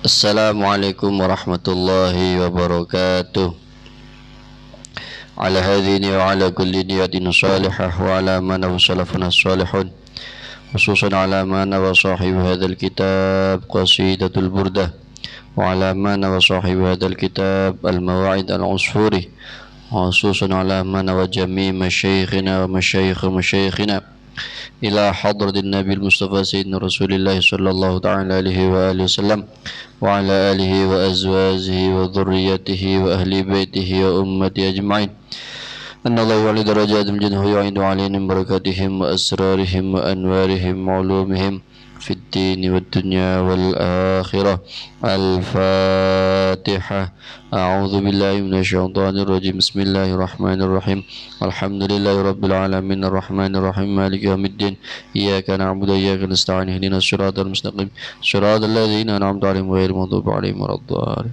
Assalamualaikum warahmatullahi wabarakatuh. Ala hadhini wa ala kulli niyatin salihah wa ala man wa salafuna salihun khususan ala man wa sahibi hadzal kitab qasidatul burdah wa ala man wa sahibi hadzal kitab al mawa'id al usfuri khususan ala man wa jami' masyayikhina wa masyayikhina ila hadratin Nabi Mustafa Sayyidina Rasulullah sallallahu ta'ala alaihi wa alihi wasallam wa ala alihi wa azwajihi wa dhurriyyatihi wa ahli baitihi wa ummati ajma'in. Anallahu wali darajatim jinhu yu'idu alaihim barakatihim wa asrarihim wa anwarihim wa ulumihim fid dini wad dunya wal akhirah. Al-Fatihah. A'udzu billahi minasyaitonir rajim. Bismillahirrahmanirrahim. Alhamdulillahi rabbil alamin arrahmanir rahim maliki yaumiddin. Iyyaka na'budu wa iyyaka nasta'in ihdinas siratal mustaqim siratal ladzina an'amta 'alaihim ghairil maghdubi 'alaihim waladdallin.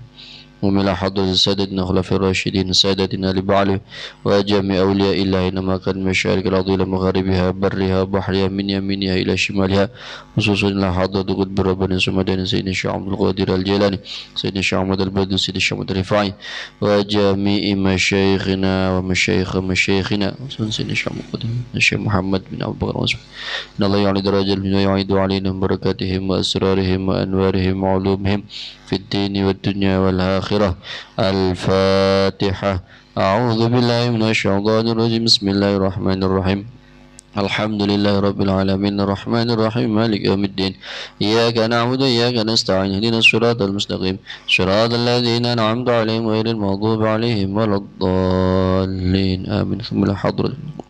ومن حضرة سادتنا خلفاء الراشدين سادتنا لبعله وجميع أولياء الله إنما كان مشارق الأرض إلى مغاربها برها بحرها من يمينها إلى شمالها خصوصا إلى حضرة قطب ربنا سمدنا سيدنا الشيخ عبد القادر الجيلاني سيدنا الشيخ محمد البدوي سيدنا الشيخ محمد الرفاعي وجميع مشايخنا ومشايخ مشايخنا سيدنا الشيخ محمد بن أبو بكر وعثمان إن الله يعلي درجة ويعيد علينا بركاتهم وأسرارهم وأنوارهم وعلومهم في الدين والدنيا والآخرة. الفاتحة. أعوذ بالله من الشيطان الرجيم. بسم الله الرحمن الرحيم. الحمد لله رب العالمين الرحمن الرحيم مالك يوم الدين. إياك نعبد وإياك نستعين اهدنا الصراط المستقيم صراط الذين أنعمت عليهم غير المغضوب عليهم ولا الضالين آمين. ثم الحضرة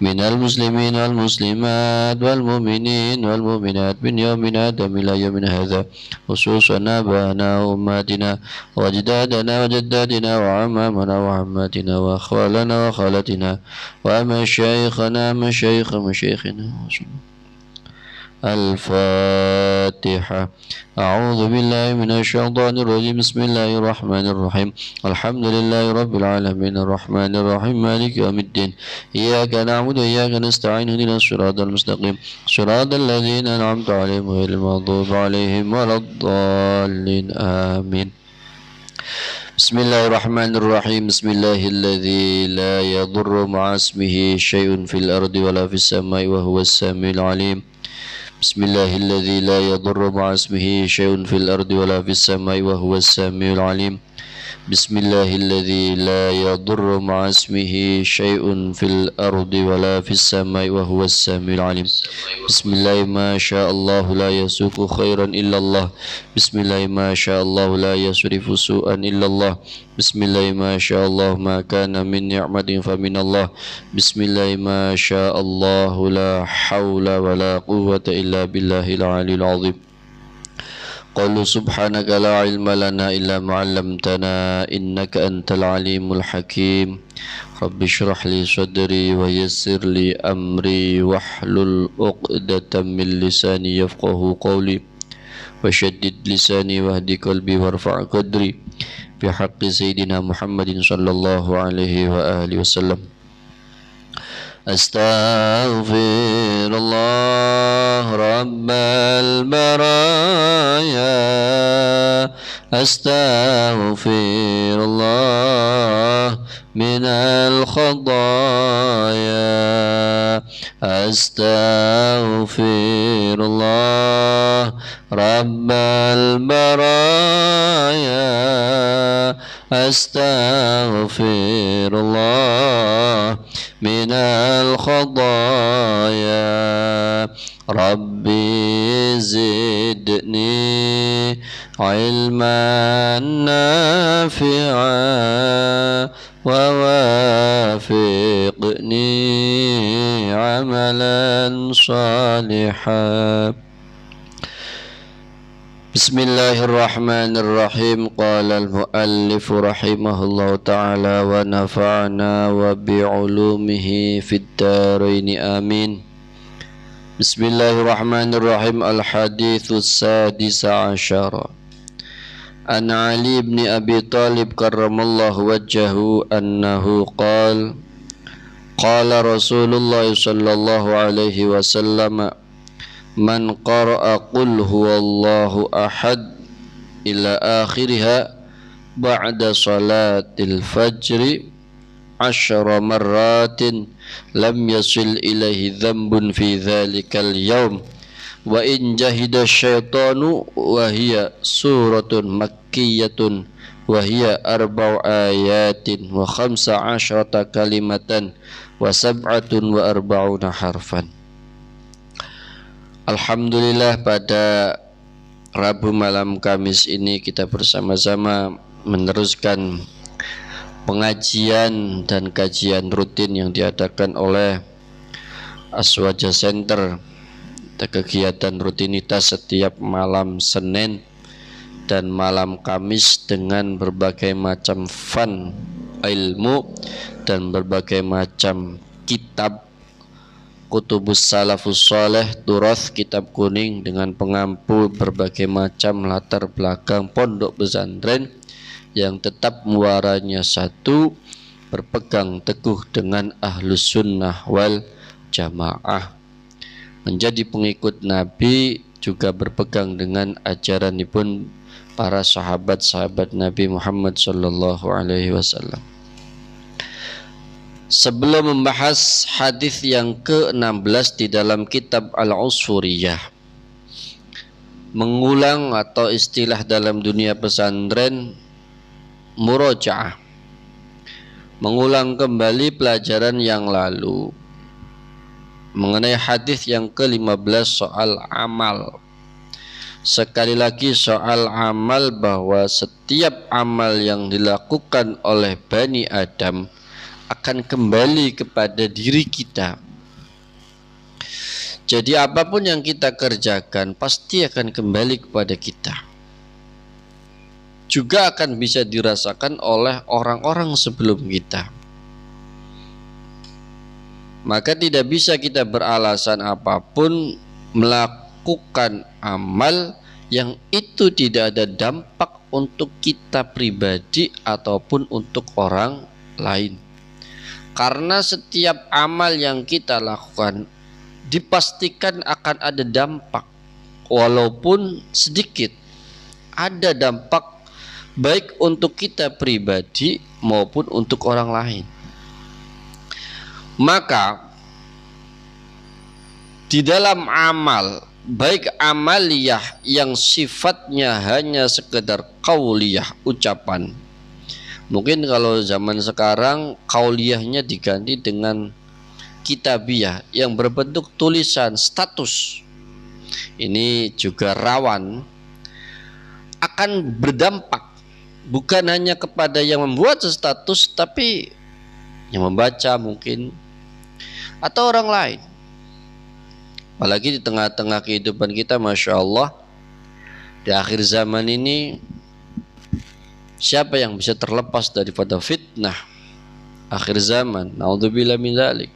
من المسلمين والمسلمات والمؤمنين والمؤمنات من يومنا آدم إلى يومنا هذا خصوصا آباءنا وأمهاتنا وأجدادنا وجداتنا وعمامنا وعماتنا وأخوالنا وخالتنا ومشايخنا مشايخنا. الفاتحة. أعوذ بالله من الشيطان الرجيم. بسم الله الرحمن الرحيم. الحمد لله رب العالمين الرحمن الرحيم مالك يوم الدين. إياك نعبد وإياك نستعين اهدنا الصراط المستقيم صراط الذين أنعمت عليهم غير المغضوب عليهم ولا الضالين آمين. بسم الله الرحمن الرحيم. بسم الله الذي لا يضر مع اسمه شيء في الأرض ولا في السماء وهو السميع العليم. بسم الله الذي لا يضر مع اسمه شيء في الأرض ولا في السماء وهو السميع العليم. بسم الله الذي لا يضر مع اسمه شيء في الأرض ولا في السماء وهو السميع العليم. بسم الله ما شاء الله لا يسوق خيرا إلا الله. بسم الله ما شاء الله لا يصرف سوءا إلا الله. بسم الله ما شاء الله ما كان من نعمة فمن الله. بسم الله ما شاء الله لا حول ولا قوة إلا بالله العلي العظيم. قالوا سبحانك لا علم لنا إلا ما علمتنا إنك أنت العليم الحكيم. رب اشرح لي صدري ويسر لي أمري واحلل عقدة من لساني يفقه قولي وشدد لساني واهد قلبي وارفع قدري بحق سيدنا محمد صلى الله عليه وآله وسلم. أستغفر الله رب البرايا أستغفر الله من الخطايا أستغفر الله رب البرايا أستغفر الله من الخطايا ربي زدني علما نافعا ووافقني عملا صالحا. بسم الله الرحمن الرحيم. قال المؤلف رحمه الله تعالى ونفعنا وبعلومه في الدارين آمين. بسم الله الرحمن الرحيم. الحديث السادس عشر عن علي بن أبي طالب كرم الله وجهه أنه قال قال رسول الله صلى الله عليه وسلم من قرأ قل هو الله أحد ila akhiriha ba'da salatil fajri 10 marratin lam yasil ilaihi dhanbun fi dhalikal yawm wa in jahida syaitanu wa hiya suratun makkiyatun wa hiya arba'u ayatin wa 15 kalimatan wa sab'atun wa arba'una harfan. Alhamdulillah, pada Rabu malam Kamis ini kita bersama-sama meneruskan pengajian dan kajian rutin yang diadakan oleh Aswaja Center. Kegiatan rutinitas setiap malam Senin dan malam Kamis dengan berbagai macam fun ilmu dan berbagai macam kitab Kutubus Salafus Saleh, Turath, kitab kuning dengan pengampu berbagai macam latar belakang pondok pesantren yang tetap muaranya satu, berpegang teguh dengan ahlus sunnah wal jamaah, menjadi pengikut Nabi, juga berpegang dengan ajaranipun para sahabat-sahabat Nabi Muhammad sallallahu alaihi wasallam. Sebelum membahas hadis yang ke-16 di dalam kitab Al-Usfuriyah, mengulang atau istilah dalam dunia pesantren murajaah, mengulang kembali pelajaran yang lalu mengenai hadis yang ke-15 soal amal. Sekali lagi soal amal, bahwa setiap amal yang dilakukan oleh Bani Adam akan kembali kepada diri kita. Jadi apapun yang kita kerjakan pasti akan kembali kepada kita. Juga akan bisa dirasakan oleh orang-orang sebelum kita. Maka tidak bisa kita beralasan apapun melakukan amal yang itu tidak ada dampak untuk kita pribadi ataupun untuk orang lain. Karena setiap amal yang kita lakukan dipastikan akan ada dampak, walaupun sedikit. Ada dampak baik untuk kita pribadi maupun untuk orang lain. Maka di dalam amal, baik amaliyah yang sifatnya hanya sekedar qauliyah, ucapan. Mungkin kalau zaman sekarang qauliyahnya diganti dengan kitabiyah yang berbentuk tulisan, status. Ini juga rawan akan berdampak bukan hanya kepada yang membuat status, tapi yang membaca mungkin atau orang lain. Apalagi di tengah-tengah kehidupan kita, Masya Allah, di akhir zaman ini, siapa yang bisa terlepas daripada fitnah akhir zaman? Naudzubillah min dzalik.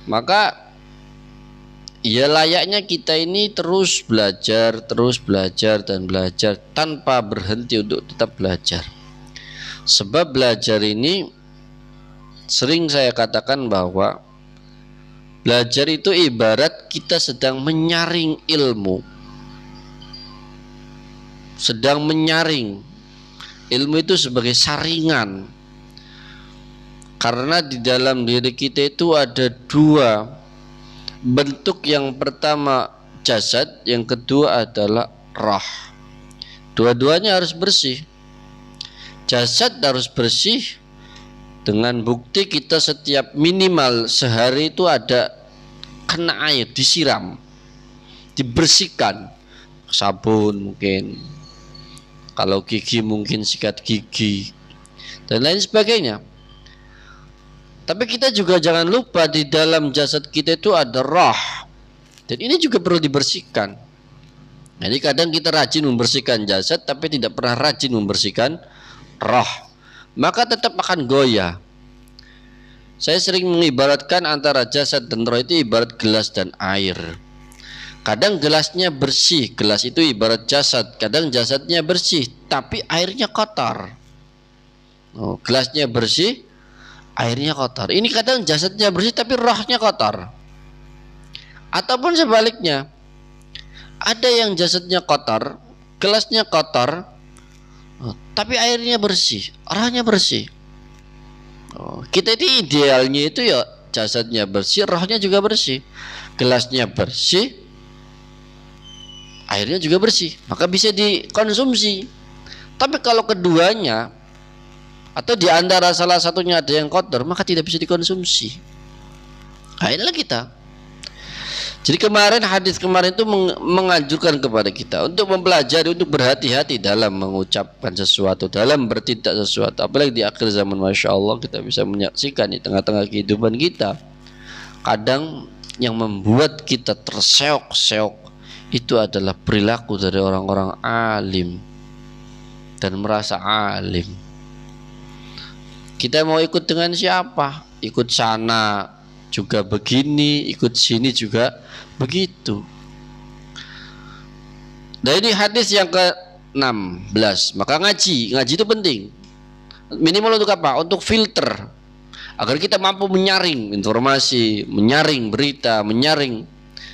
Maka ya layaknya kita ini terus belajar dan belajar tanpa berhenti untuk tetap belajar. Sebab belajar ini sering saya katakan bahwa belajar itu ibarat kita sedang menyaring ilmu. Sedang menyaring ilmu itu sebagai saringan. Karena di dalam diri kita itu ada dua bentuk, yang pertama jasad, yang kedua adalah roh. Dua-duanya harus bersih. Jasad harus bersih dengan bukti kita setiap minimal sehari itu ada kena air, disiram, dibersihkan, sabun mungkin, kalau gigi mungkin sikat gigi dan lain sebagainya. Tapi kita juga jangan lupa di dalam jasad kita itu ada roh, dan ini juga perlu dibersihkan. Jadi kadang kita rajin membersihkan jasad tapi tidak pernah rajin membersihkan roh, maka tetap akan goyah. Saya sering mengibaratkan antara jasad dan roh itu ibarat gelas dan air. Kadang gelasnya bersih, gelas itu ibarat jasad. Kadang jasadnya bersih tapi airnya kotor. Gelasnya bersih, airnya kotor. Ini kadang jasadnya bersih tapi rohnya kotor. Ataupun sebaliknya, ada yang jasadnya kotor gelasnya kotor, tapi airnya bersih, rohnya bersih. Kita itu idealnya itu ya jasadnya bersih, rohnya juga bersih. Gelasnya bersih, airnya juga bersih, maka bisa dikonsumsi. Tapi kalau keduanya atau di antara salah satunya ada yang kotor, maka tidak bisa dikonsumsi. Nah, inilah kita. Jadi hadis kemarin itu menganjurkan kepada kita untuk mempelajari, untuk berhati-hati dalam mengucapkan sesuatu, dalam bertindak sesuatu. Apalagi di akhir zaman, Masya Allah, kita bisa menyaksikan di tengah-tengah kehidupan kita, kadang yang membuat kita terseok-seok itu adalah perilaku dari orang-orang alim dan merasa alim. Kita mau ikut dengan siapa? Ikut sana juga begini, ikut sini juga begitu. Dan ini hadis yang ke-16. Maka ngaji itu penting. Minimal untuk apa? Untuk filter, agar kita mampu menyaring informasi, menyaring berita, menyaring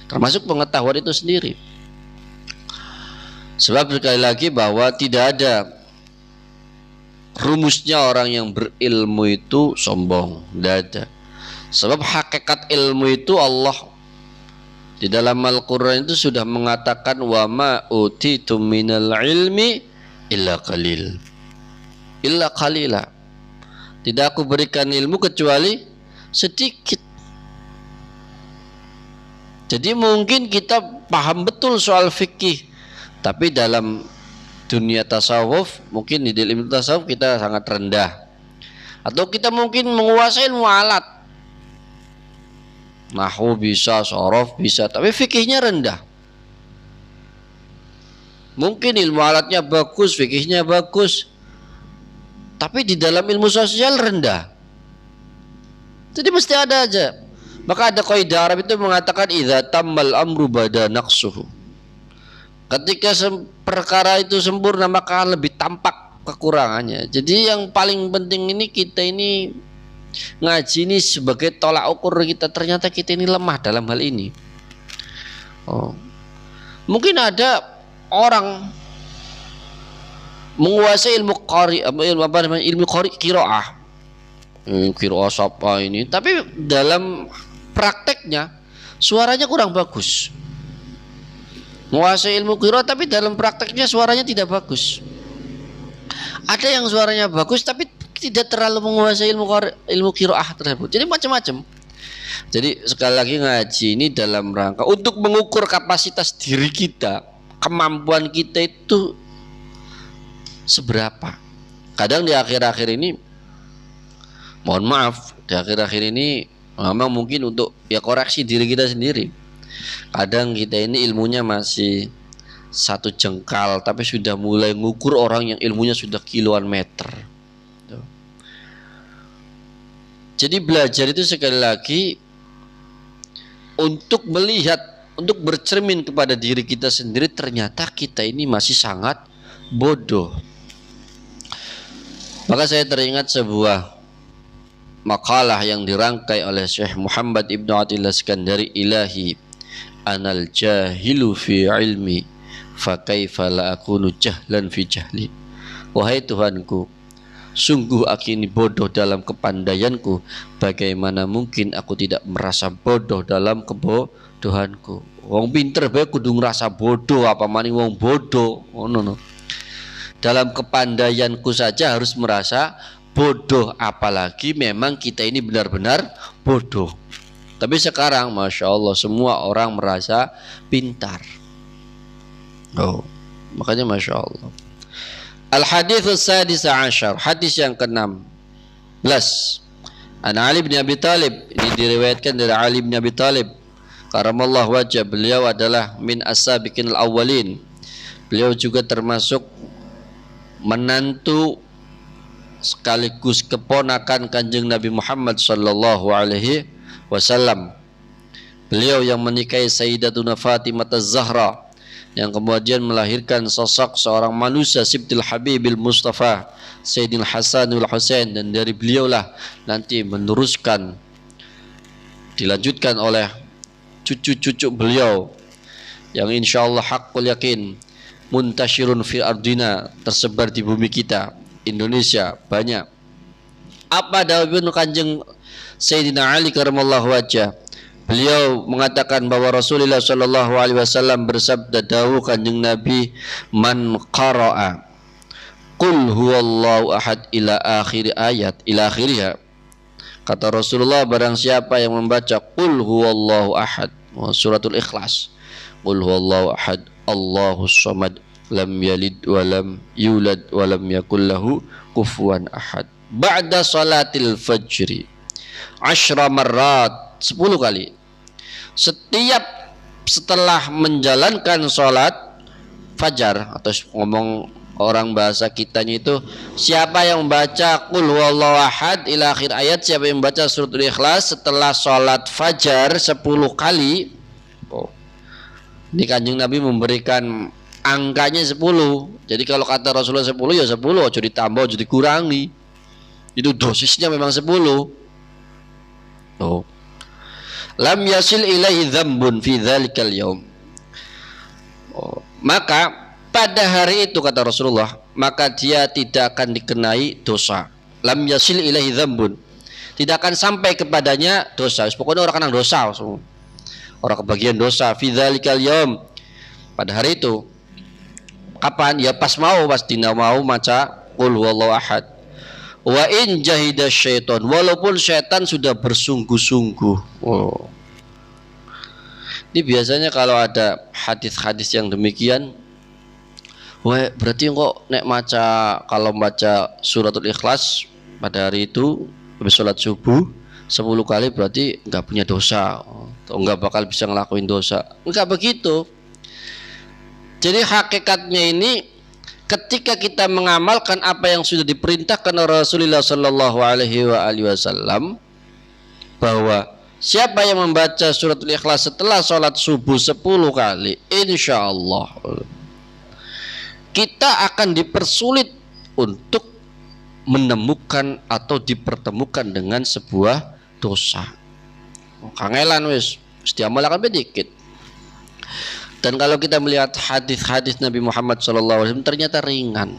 termasuk pengetahuan itu sendiri. Sebab sekali lagi bahwa tidak ada rumusnya orang yang berilmu itu sombong, tidak ada. Sebab hakikat ilmu itu Allah di dalam Al-Quran itu sudah mengatakan wa ma utitum minal ilmi illa qalil, illa qalila. Tidak aku berikan ilmu kecuali sedikit. Jadi mungkin kita paham betul soal fikih, tapi dalam dunia tasawuf, mungkin di ilmu tasawuf kita sangat rendah. Atau kita mungkin menguasai ilmu alat, nahwu bisa, sorof bisa, tapi fikihnya rendah. Mungkin ilmu alatnya bagus, fikihnya bagus, tapi di dalam ilmu sosial rendah. Jadi mesti ada aja. Maka ada kaidah Arab itu mengatakan idza tammal amru bada naqsuhu. Ketika perkara itu sempurna, maka lebih tampak kekurangannya. Jadi yang paling penting ini, kita ini ngaji ini sebagai tolak ukur kita, ternyata kita ini lemah dalam hal ini. Mungkin ada orang menguasai ilmu qiraah, qiraah siapa ini, tapi dalam prakteknya suaranya kurang bagus. Menguasai ilmu qiraah tapi dalam prakteknya suaranya tidak bagus. Ada yang suaranya bagus tapi tidak terlalu menguasai ilmu qiraah tersebut. Jadi macam-macam. Jadi sekali lagi ngaji ini dalam rangka untuk mengukur kapasitas diri kita, kemampuan kita itu seberapa. Kadang di akhir-akhir ini, mohon maaf, di akhir-akhir ini memang mungkin untuk ya koreksi diri kita sendiri. Kadang kita ini ilmunya masih satu jengkal, tapi sudah mulai mengukur orang yang ilmunya sudah kiloan meter. Jadi belajar itu sekali lagi untuk melihat, untuk bercermin kepada diri kita sendiri, ternyata kita ini masih sangat bodoh. Maka saya teringat sebuah makalah yang dirangkai oleh Syekh Muhammad Ibn Attillah Iskandari, ilahi anal jahilu fi ilmi fa kaifa la akunu jahlan fi jahli. Wahai Tuhanku, sungguh aku ini bodoh dalam kepandaianku, bagaimana mungkin aku tidak merasa bodoh dalam kebodohanku. Wong pinter bae kudu ngrasa bodoh, apa maning wong bodoh. No. Dalam kepandaianku saja harus merasa bodoh, apalagi memang kita ini benar-benar bodoh. Tapi sekarang Masya Allah semua orang merasa pintar. Makanya Masya Allah. Al-hadits sadis ashar, hadis yang ke-16. An Ali bin Abi Talib, ini diriwayatkan dari Ali bin Abi Talib karamallahu wajah. Beliau adalah min as-sabiqin al-awwalin. Beliau juga termasuk menantu sekaligus keponakan Kanjeng Nabi Muhammad sallallahu alaihi wasallam. Beliau yang menikahi Sayyidatuna Fatimah Az-Zahra, yang kemudian melahirkan sosok seorang manusia Sibtil Habibil Mustafa Sayyidil Hasanul Husain, dan dari beliaulah nanti meneruskan, dilanjutkan oleh cucu-cucu beliau yang insyaallah haqqul yakin Muntashirun fi ardina, tersebar di bumi kita Indonesia banyak. Apa dawuh Kanjeng Sayyidina Ali karramallahu wajah? Beliau mengatakan bahwa Rasulullah sallallahu alaihi wasallam bersabda, dawuh Kanjeng Nabi, man qara'a qul huwallahu ahad ila akhir ayat, ila akhirnya. Kata Rasulullah, barang siapa yang membaca qul huwallahu ahad, suratul Ikhlas, qul huwallahu ahad Allahus samad lam yalid wa lam yulad wa lam yakul lahu kufuwan ahad, ba'da salatil fajri 10 marrat, 10 kali. Setiap setelah menjalankan salat fajar, atau ngomong orang bahasa kitanya itu, siapa yang membaca qul huwallahu ahad ila akhir ayat, siapa yang membaca suratul Ikhlas setelah salat fajar 10 kali. Ini Kanjeng Nabi memberikan angkanya 10. Jadi kalau kata Rasulullah 10 ya 10, aja ditambah, aja dikurangi. Itu dosisnya memang 10. Lam yasil ilaihi dzambun fi dzalikal yaum. Maka pada hari itu kata Rasulullah, maka dia tidak akan dikenai dosa. Lam yasil ilaihi dzambun, tidak akan sampai kepadanya dosa. Pokoknya orang kena dosa, orang kebagian dosa. Fi dzalikal yaum, pada hari itu. Kapan? Ya pas dina mau maca qul huwallahu ahad. Wa in jahida syaitan, walaupun syaitan sudah bersungguh-sungguh. Ini biasanya kalau ada hadis-hadis yang demikian, wah berarti kok nek maca, kalau baca suratul Ikhlas pada hari itu habis sholat subuh 10 kali berarti nggak punya dosa, atau nggak bakal bisa ngelakuin dosa. Enggak begitu. Jadi hakikatnya ini, ketika kita mengamalkan apa yang sudah diperintahkan oleh Rasulullah sallallahu alaihi wasallam, bahwa siapa yang membaca suratul Ikhlas setelah sholat subuh 10 kali, insya Allah kita akan dipersulit untuk menemukan atau dipertemukan dengan sebuah dosa. Kangelan wis diamalkan sedikit. Dan kalau kita melihat hadis-hadis Nabi Muhammad SAW ternyata ringan.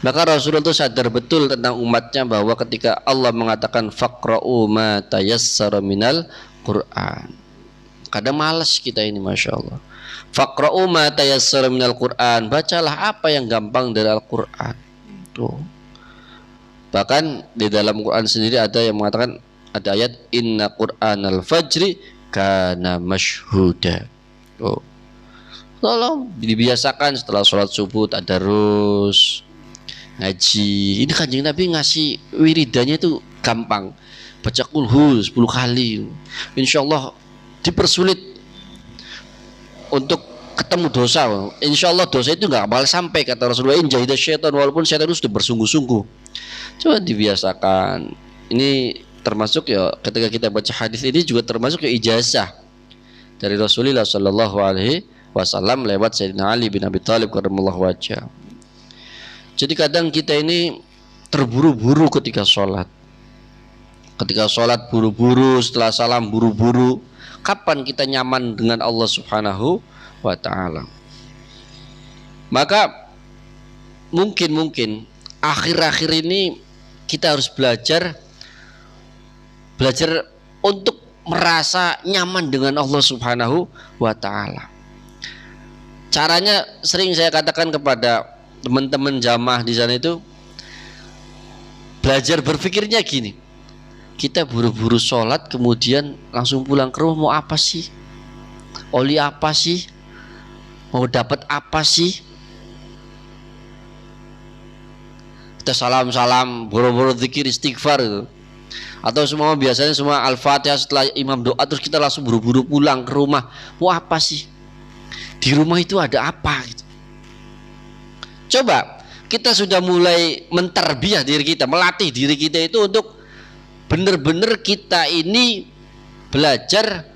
Maka Rasulullah itu sadar betul tentang umatnya, bahwa ketika Allah mengatakan faqra'u ma tayassara minal Qur'an, kadang malas kita ini, masya Allah. Faqra'u ma tayassara minal Qur'an, bacalah apa yang gampang dari Al-Qur'an. Bahkan di dalam Quran sendiri ada yang mengatakan, ada ayat inna Qur'anal fajri kana mashhuda. Tolong dibiasakan setelah sholat subuh tadarus, ngaji. Ini Kanjeng Nabi ngasih wiridannya itu gampang, baca kulhu 10 kali. Insya Allah dipersulit untuk ketemu dosa. Insya Allah dosa itu nggak bakal sampai, kata Rasulullah, in jahida syaitan, walaupun syaitan itu sudah bersungguh-sungguh. Coba dibiasakan. Ini termasuk ya, ketika kita baca hadis ini juga termasuk ya ijazah dari Rasulullah sallallahu alaihi wasallam lewat Sayyidina Ali bin Abi Thalib karramallahu wajhah. Jadi kadang kita ini terburu-buru ketika sholat. Ketika sholat buru-buru, setelah salam buru-buru. Kapan kita nyaman dengan Allah Subhanahu wa ta'ala? Maka mungkin akhir-akhir ini kita harus belajar untuk merasa nyaman dengan Allah Subhanahu wa ta'ala. Caranya sering saya katakan kepada teman-teman jamaah di sana itu, belajar berpikirnya gini. Kita buru-buru sholat kemudian langsung pulang ke rumah, mau apa sih? Oli apa sih? Mau dapat apa sih? Kita salam-salam, buru-buru zikir istighfar itu. Atau biasanya semua Al-Fatihah setelah imam doa terus kita langsung buru-buru pulang ke rumah. Mau apa sih? Di rumah itu ada apa gitu. Coba kita sudah mulai mentarbiyah diri kita, melatih diri kita itu untuk benar-benar kita ini belajar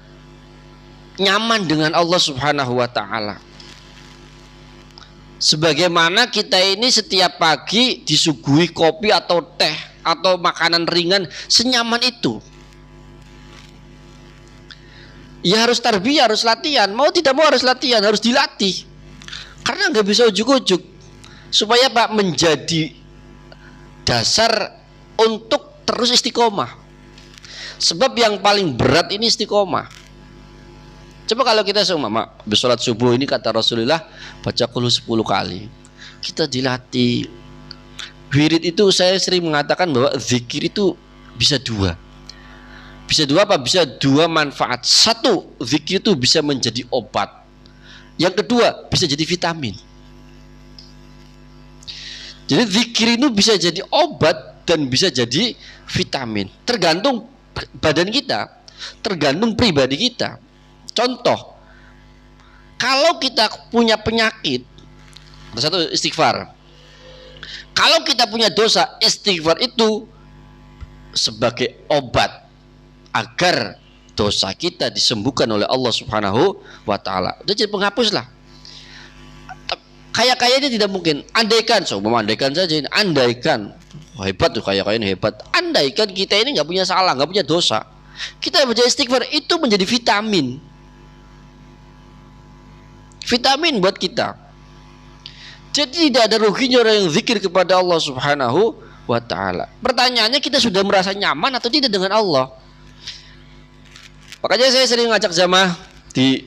nyaman dengan Allah Subhanahu wa ta'ala. Sebagaimana kita ini setiap pagi disuguhi kopi atau teh atau makanan ringan, senyaman itu. Ya harus tarbiyah, harus latihan. Mau tidak mau harus latihan, harus dilatih. Karena nggak bisa ujuk-ujuk. Supaya Pak menjadi dasar untuk terus istiqomah. Sebab yang paling berat ini istiqomah. Coba kalau kita seumpama bersolat subuh ini kata Rasulullah baca qul 10 kali. Kita dilatih. Wirid itu saya sering mengatakan bahwa zikir itu bisa dua. Bisa dua apa? Bisa dua manfaat. Satu, zikir itu bisa menjadi obat. Yang kedua, bisa jadi vitamin. Jadi zikir itu bisa jadi obat dan bisa jadi vitamin. Tergantung badan kita, tergantung pribadi kita. Contoh, kalau kita punya penyakit, satu istighfar. Kalau kita punya dosa, istighfar itu sebagai obat agar dosa kita disembuhkan oleh Allah Subhanahu wa taala. Itu jadi penghapus lah. Kaya-kayanya tidak mungkin. Andaikan, andaikan saja ini, andaikan hebat tuh kaya-kayanya hebat. Andaikan kita ini nggak punya salah, nggak punya dosa, kita baca istighfar itu menjadi vitamin. Vitamin buat kita. Jadi tidak ada ruginya orang yang zikir kepada Allah Subhanahu wa taala. Pertanyaannya, kita sudah merasa nyaman atau tidak dengan Allah? Makanya saya sering ngajak jamaah di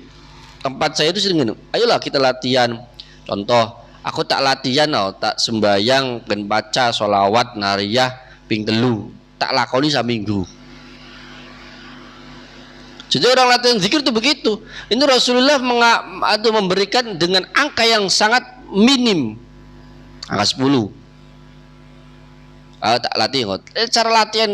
tempat saya itu sering, ayolah kita latihan. Contoh, aku tak latihan tak sembayang dan baca sholawat nariyah ping telu, tak lakoni saminggu. Jadi orang latihan zikir itu begitu. Ini Rasulullah memberikan dengan angka yang sangat minim, angka 10. Tak latihan. Cara latihan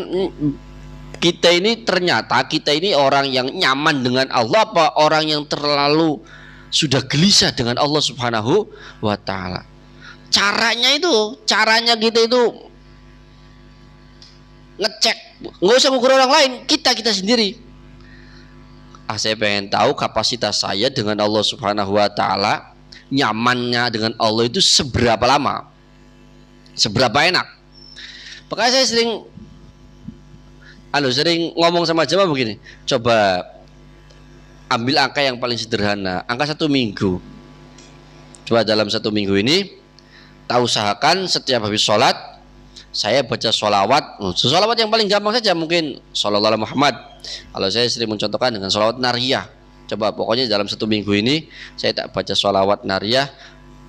kita ini, ternyata kita ini orang yang nyaman dengan Allah apa orang yang terlalu sudah gelisah dengan Allah Subhanahu wa taala. Caranya kita itu ngecek, nggak usah ngukur orang lain, kita sendiri. Saya pengen tahu kapasitas saya dengan Allah Subhanahu wa taala, nyamannya dengan Allah itu seberapa lama, seberapa enak. Makanya saya sering ngomong sama jemaah begini, coba ambil angka yang paling sederhana, angka 1 minggu. Coba dalam 1 minggu ini, tak usahakan setiap habis sholat saya baca sholawat. Sholawat yang paling gampang saja mungkin Shallallahu alaihi Muhammad. Kalau saya sering mencontohkan dengan sholawat nariyah. Coba pokoknya dalam 1 minggu ini saya tak baca sholawat nariyah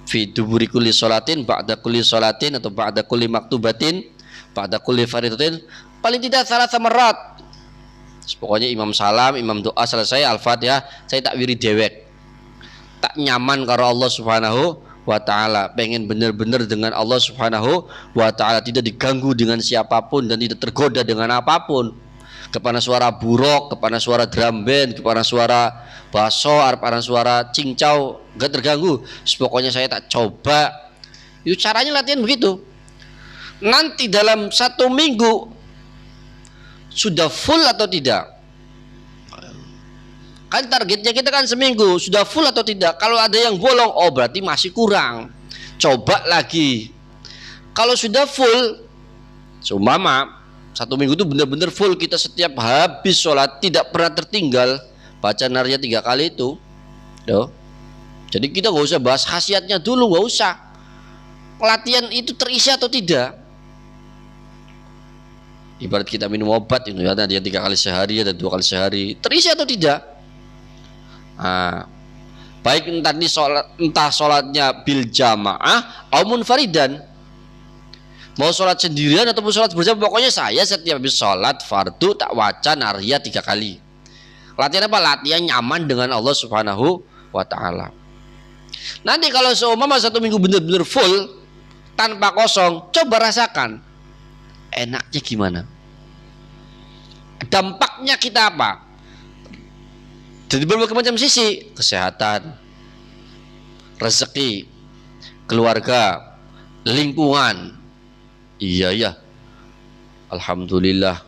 fi duburi kulli sholatin, ba'da kulli sholatin, atau ba'da kulli maktubatin, ba'da kulli faridatin, paling tidak salah samarat. Pokoknya imam salam, imam doa selesai al-fatihah, saya tak wiri dewek, tak nyaman karo Allah Subhanahu wa taala, pengen benar-benar dengan Allah Subhanahu wa taala, tidak diganggu dengan siapapun dan tidak tergoda dengan apapun. Kepada suara buruk, kepada suara drum band, kepada suara baso, kepada suara cincau, gak terganggu. Pokoknya saya tak coba. Itu caranya latihan begitu. Nanti dalam 1 minggu sudah full atau tidak? Kan targetnya kita kan seminggu, sudah full atau tidak? Kalau ada yang bolong, oh berarti masih kurang, coba lagi. Kalau sudah full, seumpama 1 minggu itu benar-benar full, kita setiap habis sholat tidak pernah tertinggal baca nariyah 3 kali itu. Jadi kita nggak usah bahas khasiatnya dulu, nggak usah. Latihan itu terisi atau tidak? Ibarat kita minum obat itu, ada dia 3 kali sehari, ada 2 kali sehari, terisi atau tidak? Baik entah sholatnya bil jamaah atau munfaridan, mau sholat sendirian ataupun sholat berjamaah, pokoknya saya setiap habis sholat fardu tak waca nariyah 3 kali. Latihan apa? Latihan nyaman dengan Allah Subhanahu wa taala. Nanti kalau seumpama 1 minggu benar-benar full tanpa kosong, coba rasakan enaknya gimana, dampaknya kita apa dari berbagai macam sisi: kesehatan, rezeki, keluarga, lingkungan. Iya, alhamdulillah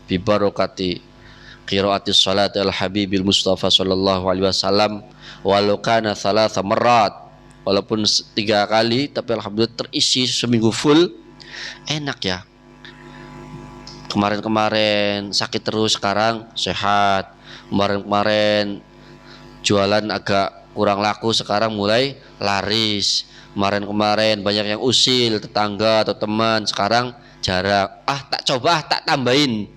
bi barakati qiraatis salat al habibil mustafa sallallahu alaihi wasallam walau kana thalatha marrat, walaupun 3 kali tapi alhamdulillah terisi seminggu full. Enak ya. Kemarin-kemarin sakit terus, sekarang sehat. Kemarin-kemarin jualan agak kurang laku, sekarang mulai laris. Kemarin-kemarin banyak yang usil, tetangga atau teman, sekarang jarang. Tak coba, tak tambahin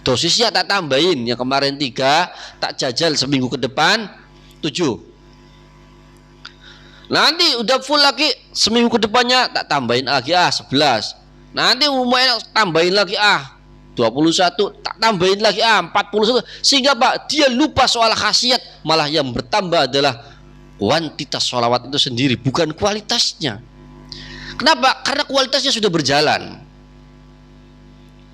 dosisnya, tak tambahin. Yang kemarin 3, tak jajal seminggu ke depan 7. Nanti udah full lagi, seminggu ke depannya tak tambahin lagi 11. Nanti lumayan tambahin lagi 21, tak tambahin lagi 41. Sehingga Pak, dia lupa soal khasiat, malah yang bertambah adalah kuantitas sholawat itu sendiri, bukan kualitasnya. Kenapa? Karena kualitasnya sudah berjalan.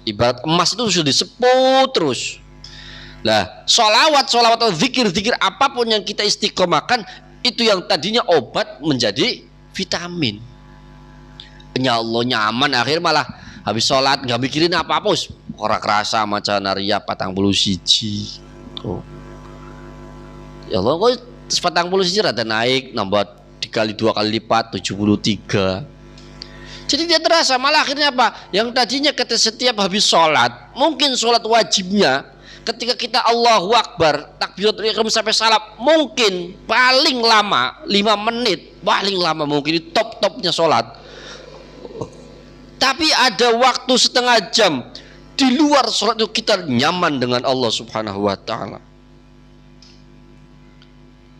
Ibarat emas itu sudah diseput terus. Nah, sholawat atau zikir apapun yang kita istiqomahkan, itu yang tadinya obat menjadi vitamin. Ya Allah, nyaman, akhir malah habis sholat nggak mikirin apa-apa, orang kerasa maca naria 41. Ya Allah, kok 41 rada naik, nambah dikali 2 kali lipat 73. Jadi dia terasa, malah akhirnya apa? Yang tadinya kita setiap habis sholat, mungkin sholat wajibnya ketika kita Allahu Akbar, takbiratul ihram sampai salam, mungkin paling lama 5 menit, paling lama mungkin di top-topnya sholat. Tapi ada waktu setengah jam di luar sholat itu kita nyaman dengan Allah Subhanahu wa ta'ala,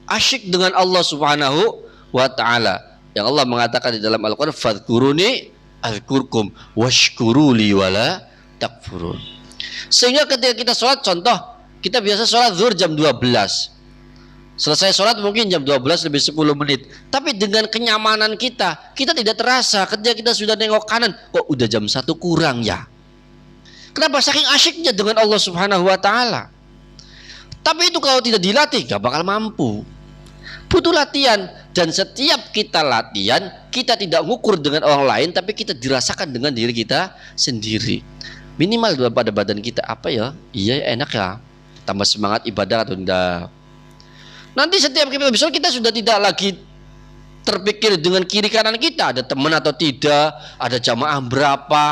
asyik dengan Allah Subhanahu wa ta'ala. Yang Allah mengatakan di dalam Al-Quran, fadhkuruni azkurkum washkuruli wala takfurun. Sehingga ketika kita sholat, contoh kita biasa sholat zuhur jam 12, selesai sholat mungkin jam 12 lebih 10 menit, tapi dengan kenyamanan kita tidak terasa. Ketika kita sudah nengok kanan, kok udah jam 1 kurang ya. Kenapa? Saking asyiknya dengan Allah Subhanahu wa ta'ala. Tapi itu kalau tidak dilatih gak bakal mampu, butuh latihan. Dan setiap kita latihan, kita tidak ngukur dengan orang lain, tapi kita dirasakan dengan diri kita sendiri. Minimal pada badan kita, apa ya, iya enak ya, tambah semangat ibadah atau tidak. Nanti setiap kita sudah tidak lagi terpikir dengan kiri kanan kita, ada teman atau tidak, ada jamaah berapa,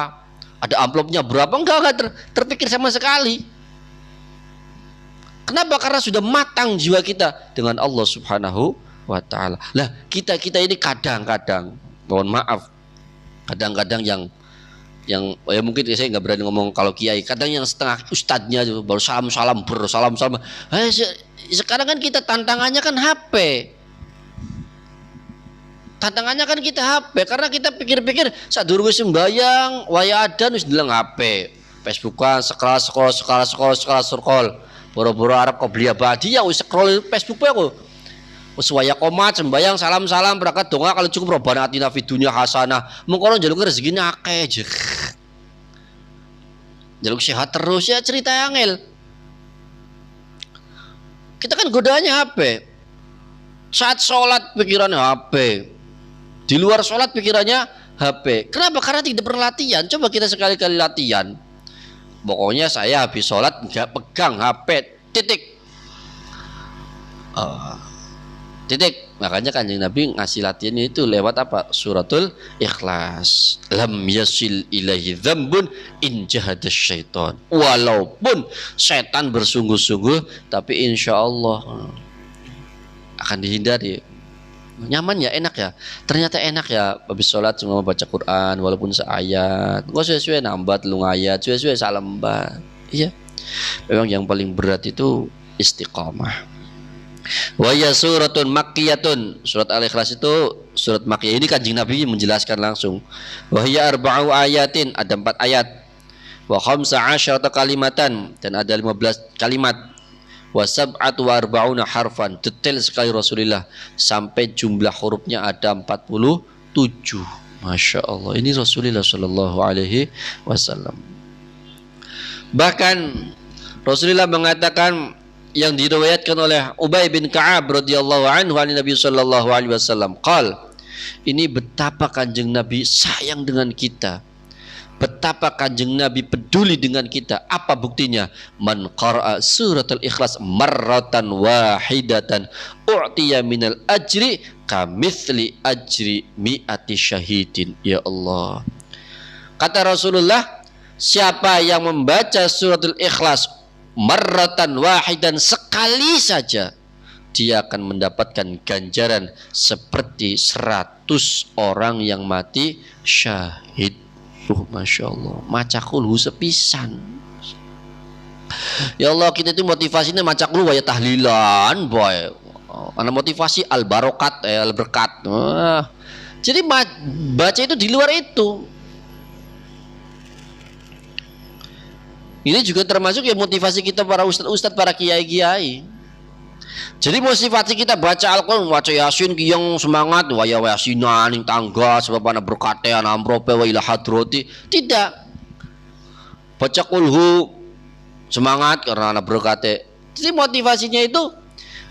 ada amplopnya berapa, enggak terpikir sama sekali. Kenapa? Karena sudah matang jiwa kita dengan Allah Subhanahu wa ta'ala. Lah kita ini kadang-kadang, mohon maaf, kadang-kadang yang ya mungkin saya nggak berani ngomong kalau kiai, kadang yang setengah ustadznya baru salam. Sekarang kan kita tantangannya kan HP. Tantangannya kan kita HP, karena kita pikir-pikir sadurunge sembayang waya adan wis ndeleng HP, Facebookan scroll. Boro-boro arep kok beli abadi ya wis scroll Facebook aku. Wis waya komat sembayang salam berangkat donga kalau cukup robana atina fid dunya hasanah. Mengkono njaluk rezekine akeh. Njaluk sehat terus ya, cerita angel. Kita kan godaannya HP. Saat sholat pikirannya HP, di luar sholat pikirannya HP. Kenapa? Karena tidak pernah latihan. Coba kita sekali-kali latihan. Pokoknya saya habis sholat nggak pegang HP, titik. Makanya Kanjeng Nabi ngasih latihannya itu lewat apa? Suratul Ikhlas. Lam yasil ilaihi dzambun in jahadas syaitan. Walaupun setan bersungguh-sungguh, tapi insya Allah akan dihindari. Nyaman ya, enak ya. Ternyata enak ya habis sholat cuma baca Quran walaupun seayat. Gak sesuai nambah telung ayat, sesuai salam mbak. Iya. Memang yang paling berat itu istiqamah. Wa ya suratun makkiyatun. Surat Al-Ikhlas itu surat makkiyah. Ini Kanjeng Nabi menjelaskan langsung. Wa hiya arba'u ayatin, ada 4 ayat. Wa khamsa asyarata kalimatan, dan ada 15 kalimat. Wa sab'atu wa arba'una harfan, detail sekali Rasulullah, sampai jumlah hurufnya ada 47. Masya Allah, ini Rasulullah Shallallahu Alaihi Wasallam. Bahkan Rasulullah mengatakan, yang diriwayatkan oleh Ubay bin Ka'ab radhiyallahu anhu an Nabi Shallallahu Alaihi Wasallam, qal, ini betapa Kanjeng Nabi sayang dengan kita, betapa Kanjeng Nabi peduli dengan kita. Apa buktinya? Man qara'a suratul Ikhlas marratan wahidatan u'tiya minal ajri kamithli ajri mi'ati syahidin. Ya Allah, kata Rasulullah, siapa yang membaca suratul Ikhlas marratan wahidan, sekali saja, dia akan mendapatkan ganjaran seperti 100 orang yang mati syahid. Masya Allah, maca kulhu sepisan. Ya Allah, kita itu motivasinya maca kulhu waya tahlilan boy. Karena motivasi al barokat, al berkat. Jadi baca itu di luar itu. Ini juga termasuk ya motivasi kita para ustadz-ustadz, para kiai-kiai. Jadi motivasi kita baca Al-Quran, baca Yasin yang semangat, waya yasinan yang tangga sebab anak berkate anak amrope wa ila hadrati. Tidak. Baca kulhu semangat karena anak berkate. Jadi motivasinya itu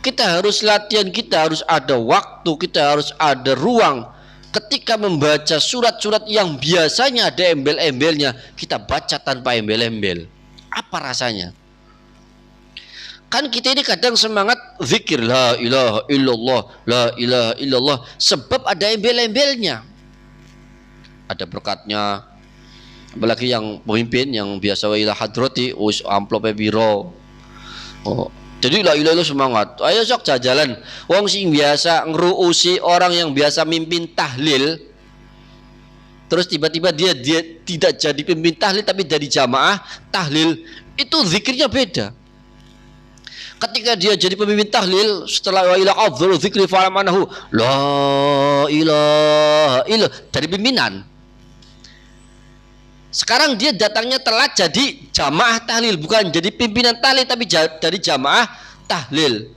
kita harus latihan, kita harus ada waktu, kita harus ada ruang. Ketika membaca surat-surat yang biasanya ada embel-embelnya, kita baca tanpa embel-embel. Apa rasanya? Kan kita ini kadang semangat zikir la ilaha illallah, la ilaha illallah, sebab ada embel-embelnya, ada berkatnya. Apalagi yang pemimpin yang biasa wa ila hadrati us amplopnya biro. Jadi la ilaha illallah semangat. Ayo sok jajalan. Wong sing biasa ngruusi orang yang biasa mimpin tahlil, terus tiba-tiba dia tidak jadi pemimpin tahlil tapi jadi jamaah tahlil, itu zikirnya beda. Ketika dia jadi pemimpin tahlil, setelah wa ila afdhalu dzikri fa'amanahu la ilaha illallah dari pimpinan. Sekarang dia datangnya telat jadi jamaah tahlil, bukan jadi pimpinan tahlil tapi dari jamaah tahlil.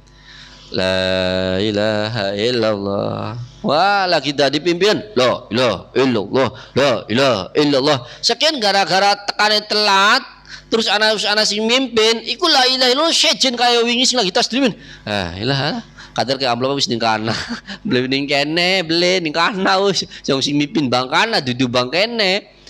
La ilaha illallah. Wah, lagi jadi pimpinan. La ilaha illallah, la ilaha illallah. Sekian gara-gara tekanan telat, terus anak sing mimpin iku la ilaha illallah sejen kaya wingi sing lagi taslimin. Ilah kadar ke amplop wis ning kana. Beli ning kene, beli ning kana wis sing mimpin bang kana dudu bang kene.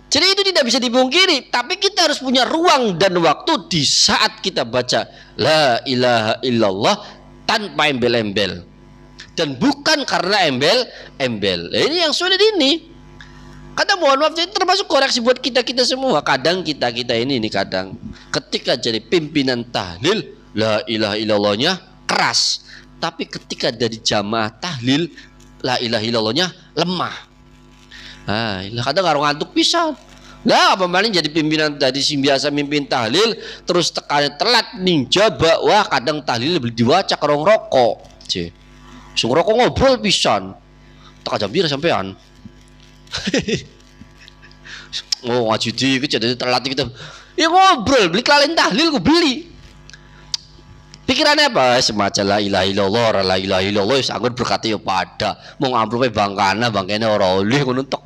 Jadi itu tidak bisa dipungkiri, tapi kita harus punya ruang dan waktu di saat kita baca la ilaha illallah tanpa embel-embel. Dan bukan karena embel-embel. Ini yang sulit ini. Kadang mohon maaf, ini termasuk koreksi buat kita semua. Kadang kita ini kadang ketika jadi pimpinan tahlil la ilaha illallahnya keras, tapi ketika dari jamaah tahlil la ilaha illallahnya lemah. Kadang karo ngantuk pisan. Lah apa maling jadi pimpinan tadi sing biasa mimpin tahlil terus tekan telat ninjaba, wah kadang tahlil diwaca karo ngrokok. Sing ngrokok ngobrol pisan. Tak jam pira sampean. Oh ngaji dikit jadi telat kita. Ya ngobrol, beli kelalen tahlil ku beli. Pikirannya apa? Semacam la ilaha illallah, la ilaha illallah sangun berkata ya pada. Mau ngamplope bangkana, bangkene ora oleh ngono tok.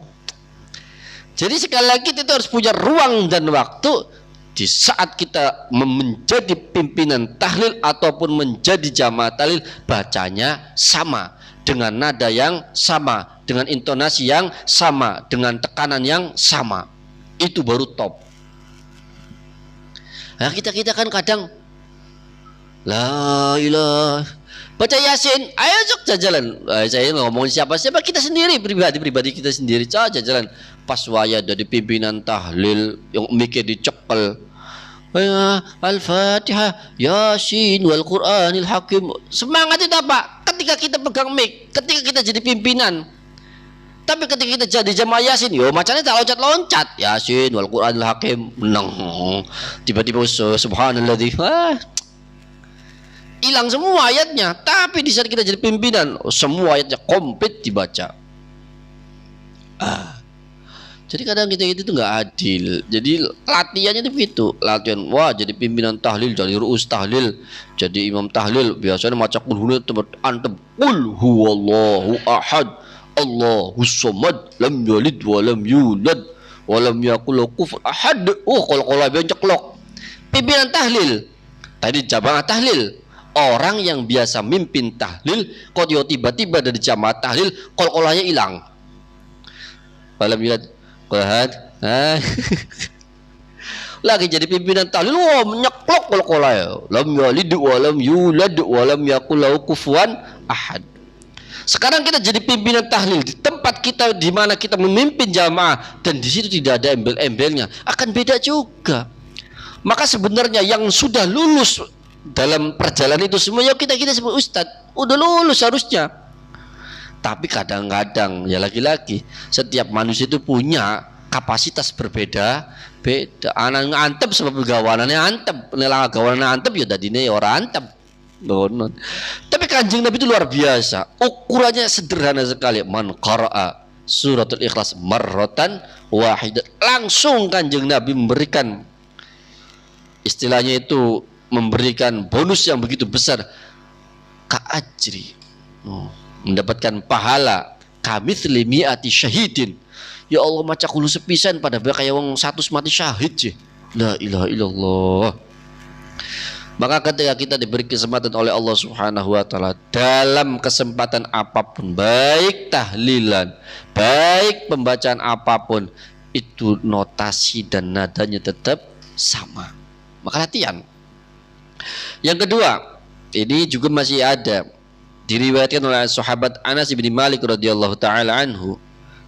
Jadi sekali lagi kita harus punya ruang dan waktu di saat kita menjadi pimpinan tahlil ataupun menjadi jamaah tahlil, bacanya sama dengan nada yang sama, dengan intonasi yang sama, dengan tekanan yang sama. Itu baru top. Nah, kita kan kadang la ilaha baca Yasin, ayo sok jajalan. Saya ngomongin siapa kita sendiri, pribadi kita sendiri jajalan. Pas waya dari pimpinan tahlil yang mikir dicekel. Al-Fatihah, Yasin wal Qur'anil Hakim. Semangat itu apa? Ketika kita pegang mic, ketika kita jadi pimpinan. Tapi ketika kita jadi jamaah Yasin, yo macamnya tak loncat-loncat. Yasin wal Qur'anil Hakim menang. Tiba-tiba subhanalladzi hilang semua ayatnya. Tapi di saat kita jadi pimpinan, semua ayatnya komplit dibaca. Jadi kadang kita itu nggak adil. Jadi latihannya itu begitu. Latihan, wah jadi pimpinan tahlil, jadi ru'us tahlil, jadi imam tahlil. Biasanya maca qul antep qul huwallahu ahad, Allahus samad, lam yalid wa lam yulad wa lam yakul lahu kufuwan ahad. Kalau ceklok. Pimpinan tahlil. Tadi jamaah tahlil. Orang yang biasa mimpin tahlil, kok tiba-tiba dari jamaah tahlil, kol-kolanya hilang. Walam yulad. Lagi jadi pimpinan tahlil, wah menyeklok kol-kolanya. Lam yalid wa lam yulad wa lam yakul lahu kufuwan ahad. Sekarang kita jadi pimpinan tahlil di tempat kita di mana kita memimpin jamaah dan di situ tidak ada embel-embelnya, akan beda juga. Maka sebenarnya yang sudah lulus dalam perjalanan itu semua ya kita semua ustadz, udah lulus harusnya. Tapi kadang-kadang ya lagi-lagi setiap manusia itu punya kapasitas berbeda. Beda anak antep sebab gawanannya antep, nelang gawanannya antep ya dadine orang antep. Donon. Tapi Kanjeng Nabi itu luar biasa. Ukurannya sederhana sekali. Man qara'a suratul Ikhlas marratan wahidah. Langsung Kanjeng Nabi memberikan, istilahnya itu memberikan bonus yang begitu besar, ka'ajri, mendapatkan pahala kamitsli mi'ati syahidin. Ya Allah, maca kulo sepisan pada kayak wong 100 mati syahid je. La ilaha illallah. Maka ketika kita diberi kesempatan oleh Allah Subhanahu wa taala dalam kesempatan apapun, baik tahlilan, baik pembacaan apapun, itu notasi dan nadanya tetap sama. Maka latihan. Yang kedua, ini juga masih ada diriwayatkan oleh sahabat Anas bin Malik radhiyallahu taala anhu.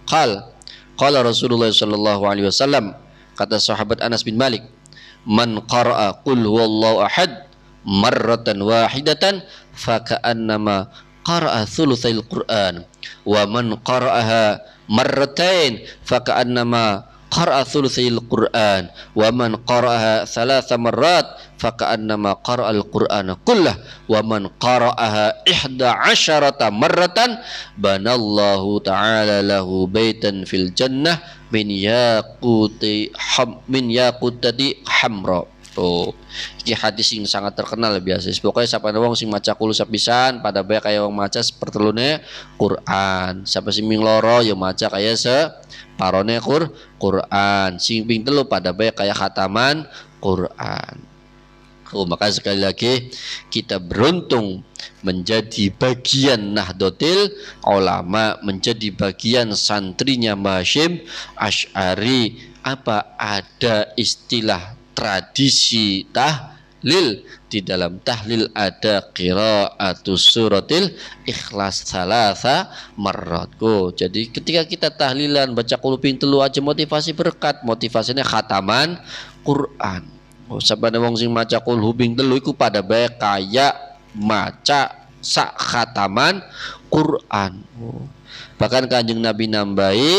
Qala Rasulullah sallallahu alaihi wasallam, kata sahabat Anas bin Malik, man qara'a qul huwallahu ahad marratan wahidatan faka'annama qara'a thulutsail Qur'an wa man qara'aha marratain faka'annama qara'a thulutsail Qur'an wa man qara'aha thalatha marrat faka'annama qara'al Qur'ana kullah wa man qara'aha 11 marratan banallahu ta'ala lahu baitan fil jannah min yaqutati hamra. Oh, ini hadis yang sangat terkenal biasa. Pokoknya siapa wong sing maca kulo sepisan pada bae kaya wong maca sepertelune Quran. Siapa sing ming loro ya maca kaya separone Quran. Sing ping telu pada bae kaya khataman Quran. Oh, maka sekali lagi kita beruntung menjadi bagian Nahdlatul Ulama, menjadi bagian santrinya Mbah Hasyim Asy'ari. Apa ada istilah tradisi tahlil? Di dalam tahlil ada qiraatus suratil Ikhlas salasa marrat. Jadi ketika kita tahlilan baca qul ping telu aja motivasi berkat, motivasinya khataman Quran. Sabana wong sing maca qul ping telu iku pada bae kaya maca sak khataman Quran. Bahkan Kanjeng Nabi nambahi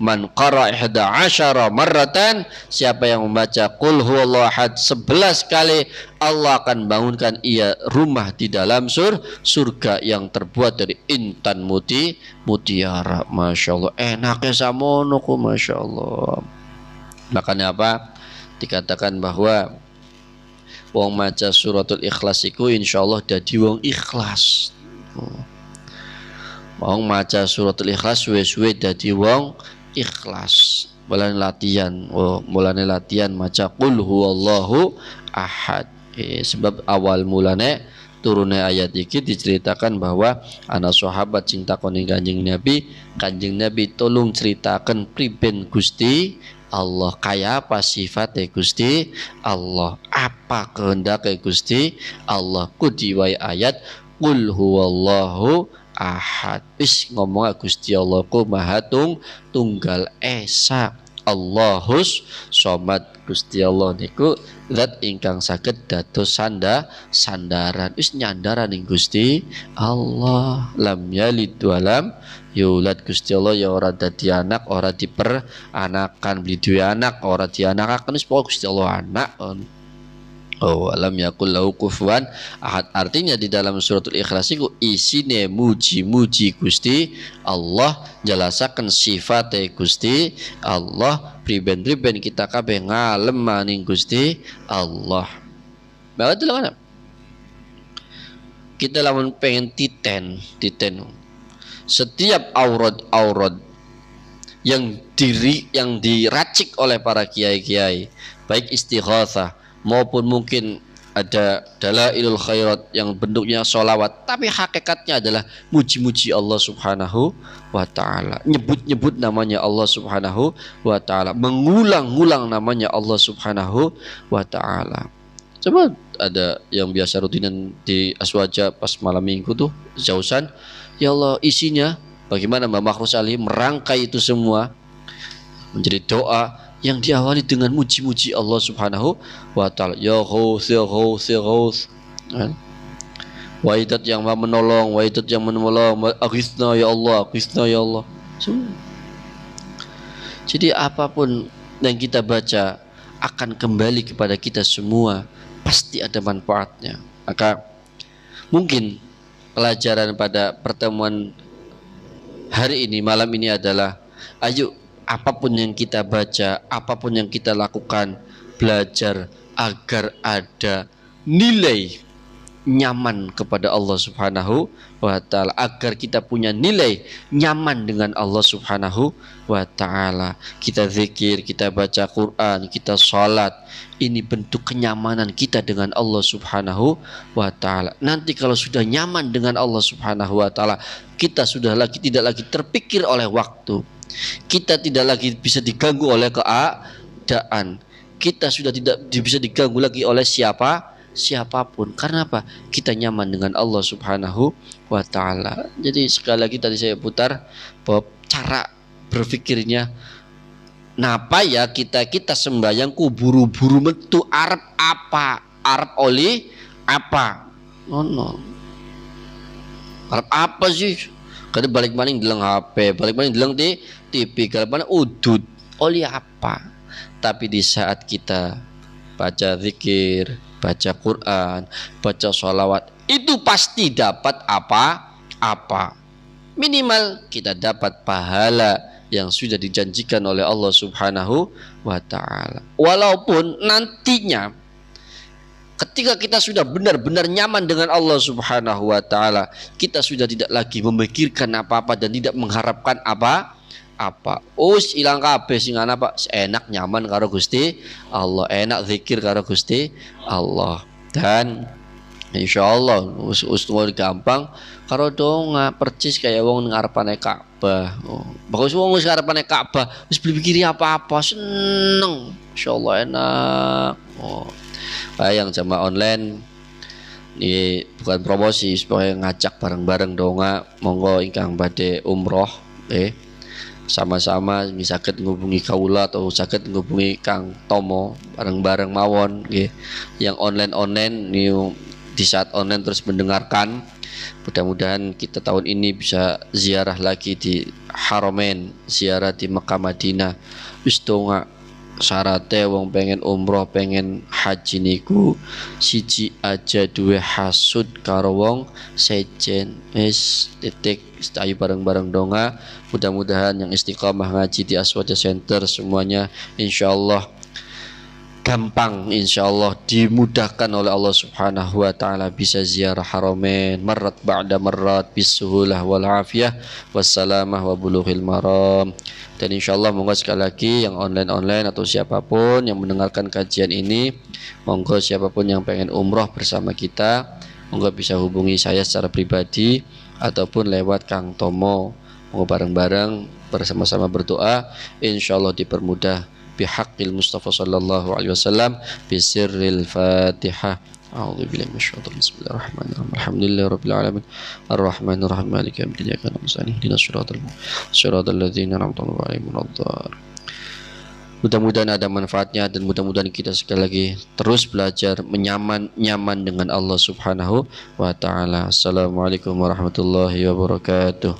man qara 11 marratan, siapa yang membaca qul huwallahu ahad 11 kali, Allah akan bangunkan ia rumah di dalam surga yang terbuat dari intan mutiara. Masya Allah, enaknya samono ku, Masya Allah. Makanya apa? Dikatakan bahwa wong maca suratul Ikhlas iku insyaallah dadi wong ikhlas. Wong maca suratul Ikhlas suwe-suwe dadi wong ikhlas. Mulane latihan maca qul huwallahu ahad. Sebab awal mulane turunnya ayat iki diceritakan bahwa anak sahabat sing takoni Kanjeng Nabi tolong ceritakan priben Gusti Allah, kaya apa sifatnya Gusti Allah, apa kehendaknya Gusti Allah. Ku diwai ayat qul huwallahu ahad. Wis ngomong Gusti Allah ku maha tunggal esa, Allahus somad. Gusti Allah niku zat ingkang saged dados sandaran. Wis nyandaran ing Gusti Allah. Lam yalid walam yulad. Gusti Allah ya ora dadi anak, ora diperanakan, beli duwe anak, ora dianakaken. Wis pokoke Gusti Allah anak. Oh, alam yakul lahu kufuwan ahad. Artinya di dalam suratul Ikhlas itu isine muji-muji Gusti Allah, jelasaken sifate Gusti Allah, priben-priben kita kabeh ngalem maning Gusti Allah. Bawa dulu kan? Kita lamun pengen titen. Setiap aurat yang diracik oleh para kiai-kiai, baik istighatsah maupun mungkin ada dalailul khairat yang bentuknya sholawat, tapi hakikatnya adalah muji-muji Allah Subhanahu wa ta'ala, nyebut-nyebut namanya Allah Subhanahu wa ta'ala, mengulang-ulang namanya Allah Subhanahu wa ta'ala. Coba ada yang biasa rutinan di aswaja pas malam minggu tuh jausan, ya Allah, isinya bagaimana Mbak Makhrus Ali merangkai itu semua menjadi doa yang diawali dengan muji-muji Allah Subhanahu wa ta'ala. Ya Ghaus, ya Ghaus, ya Ghaus. kan? Wahidat yang maha menolong, wahidat yang menolong, aghithna ya Allah, aghithna ya Allah. Semua. Jadi apapun yang kita baca akan kembali kepada kita semua, pasti ada manfaatnya. Maka mungkin pelajaran pada pertemuan hari ini, malam ini adalah, ayo apapun yang kita baca, apapun yang kita lakukan, belajar agar ada nilai nyaman kepada Allah Subhanahu wa ta'ala, agar kita punya nilai nyaman dengan Allah Subhanahu wa ta'ala. Kita zikir, kita baca Quran, kita sholat, ini bentuk kenyamanan kita dengan Allah Subhanahu wa ta'ala. Nanti kalau sudah nyaman dengan Allah Subhanahu wa ta'ala, kita sudah tidak lagi terpikir oleh waktu, kita tidak lagi bisa diganggu oleh keadaan, kita sudah tidak bisa diganggu lagi oleh siapapun. Karena apa? Kita nyaman dengan Allah Subhanahu wa ta'ala. Jadi sekali lagi tadi saya putar bahwa cara berpikirnya, napa ya kita sembahyang ku buru-buru metu arep apa? Arep oli apa? No. Arep apa sih? Kadang balik maning deleng HP, balik maning deleng di TV, kadang udut. Oli apa? Tapi di saat kita baca zikir, baca Quran, baca sholawat, itu pasti dapat apa-apa. Minimal kita dapat pahala yang sudah dijanjikan oleh Allah Subhanahu wa ta'ala. Walaupun nantinya ketika kita sudah benar-benar nyaman dengan Allah Subhanahu wa ta'ala, kita sudah tidak lagi memikirkan apa-apa dan tidak mengharapkan apa-apa. Ilang kabeh sing ana Pak, enak nyaman karo Gusti Allah, enak zikir karo Gusti Allah. Dan insyaallah us gampang karo donga percis kayak wong ngarepane Ka'bah. Bagus wong wis ngarepane Ka'bah, wis pikiri apa-apa seneng. Insyaallah enak. Yang jamaah online ini bukan promosi, supaya ngajak bareng-bareng donga, monggo ingkang badhe umroh sama-sama sakit ngubungi kaula atau sakit ngubungi Kang Tomo bareng-bareng mawon nggih. Yang online nih di saat online terus mendengarkan, mudah-mudahan kita tahun ini bisa ziarah lagi di Haramain, ziarah di Mekah Madinah. Wis donga syaratnya wong pengen umroh pengen haji niku siji aja duwe hasud karo wong sejen. Wis titik, ayo bareng-bareng donga. Mudah-mudahan yang istiqamah ngaji di Aswaja Center semuanya insyaallah gampang, insyaallah dimudahkan oleh Allah Subhanahu wa ta'ala, bisa ziarah Haramain marrat ba'da marrat bisuhulah wal afiyah wassalamah wa bulughil maram. Dan insyaallah monggo sekali lagi yang online atau siapapun yang mendengarkan kajian ini, monggo siapapun yang pengen umroh bersama kita, monggo bisa hubungi saya secara pribadi ataupun lewat Kang Tomo. Monggo bareng-bareng bersama-sama berdoa, insyaallah dipermudah bihaqqil Mustafa sallallahu alaihi wasallam bisirril Fatihah. A'udzu billahi minasyaitonir rajim. Bismillahirrahmanirrahim. Alhamdulillahirabbil alamin. Arrahmanir rahim. Maliki yaumiddin. Iyyaka na'budu wa iyyaka nasta'in. Ihdinas siratal ladzina an'amta 'alaihim ghairil. Mudah-mudahan ada manfaatnya dan mudah-mudahan kita sekali lagi terus belajar nyaman dengan Allah Subhanahu wa ta'ala. Assalamualaikum warahmatullahi wabarakatuh.